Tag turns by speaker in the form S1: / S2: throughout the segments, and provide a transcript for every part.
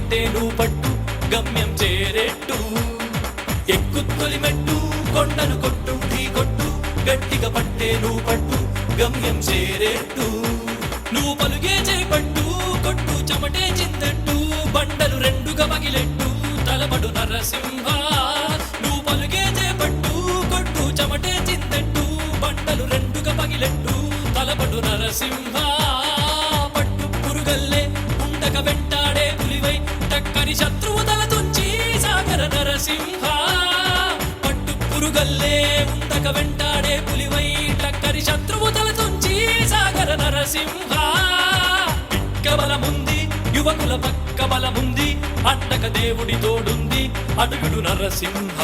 S1: పట్టే నువ్వు పట్టు గమ్యం చేరేట్టు ఎక్కు తొలి మెట్టు కొండను కొట్టు ఢీ కొట్టు గట్టిగా పట్టే నువ్వు పట్టు గమ్యం చేరేట్టు నువ్వు పలుగే చేపట్టు కొట్టు చెమటే చిందట్టు బండలు రెండుగా పగిలెట్టు తలపడు నరసింహ నువ్వు పలుగే చేపట్టు కొట్టు చెమటే చిందట్టు బండలు రెండుగా పగిలెట్టు తలపడు నరసింహ పట్టు పురుగల్లే ఉండక వెంటాడే పులివై టక్కని శత్రువు తల తుంచి సాగర నరసింహ పట్టు పురుగల్లే ఉండక వెంటాడే పులివై టక్కని శత్రువు తల తుంచి సాగర నరసింహ బలముంది యువకుల పక్క బలముంది అండక దేవుడి తోడుంది అడుగుడు నరసింహ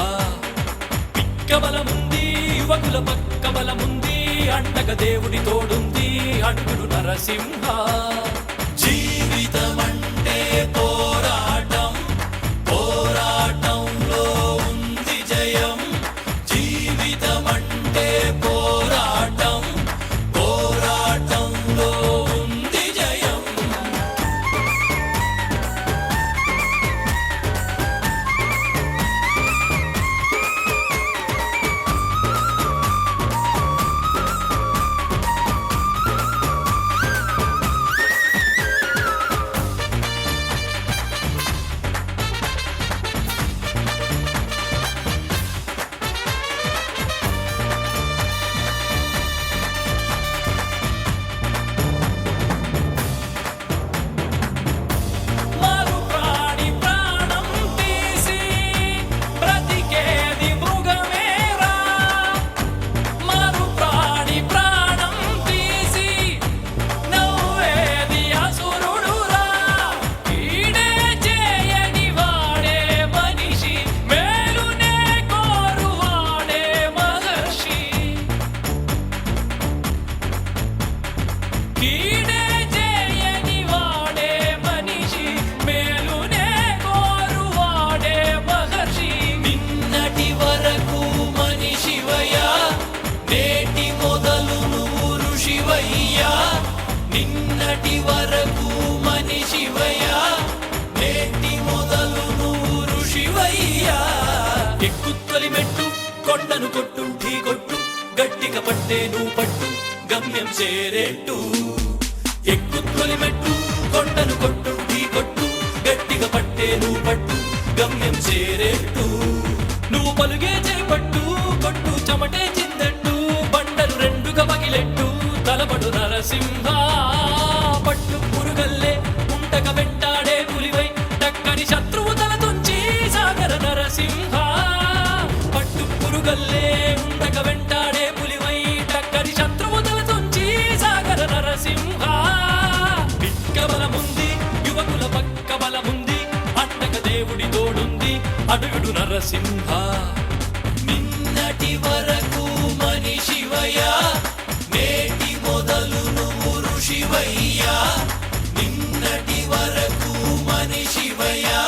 S1: పిక్క బలముంది యువకుల పక్క బలముంది అండక దేవుడి తోడుంది అడుగుడు నరసింహ జీవితమంటే పోరాటం పోరాటంలో ఉంది జయం జీవితమంటే పోరాటం పోరాటంలో ఉంది జయం నిన్నటి వరకు మనిషివయ్యా నేటి మొదలు నువ్వు ఋషివయ్యా ఎక్కు తొలి మెట్టు కొండను కొట్టు ఢీ కొట్టు గట్టిగా పట్టే నువ్వు పట్టు గమ్యం చేరేట్టు ఎక్కు తొలి మెట్టు కొండను కొట్టు ఢీ కొట్టు గట్టిగా పట్టే నువ్వు పట్టు గమ్యం చేరేట్టు నువ్వు పలుగే చేపట్టు కొట్టు చెమటే చిందట్టు బండలు రెండుగా పగిలెట్టు తలపడు నరసింహ పట్టు పురుగల్లే ఉండక వెంటాడే పులివై టక్కని శత్రువు తల తుంచి సాగర నరసింహ పట్టు పురుగల్లే ఉండక వెంటాడే పులివై టక్కని శత్రువు తల తుంచి సాగర నరసింహ పిక్క బలముంది యువకుల పక్క బలముంది అండక దేవుడి తోడుంది అడుగుడు నరసింహ నిన్నటి వరకు మనిషివయ్యా నేటి మొదలు నువ్వు ఋషివయ్యా నిన్నటి వరకు మనిషివయ్యా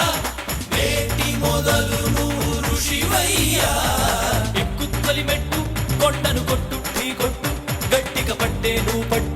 S1: నేటి మొదలు నువ్వు ఋషివయ్యా ఎక్కు తొలి మెట్టు కొండను కొట్టు ఢీ కొట్టు గట్టిగా పట్టే నువ్వు పట్టు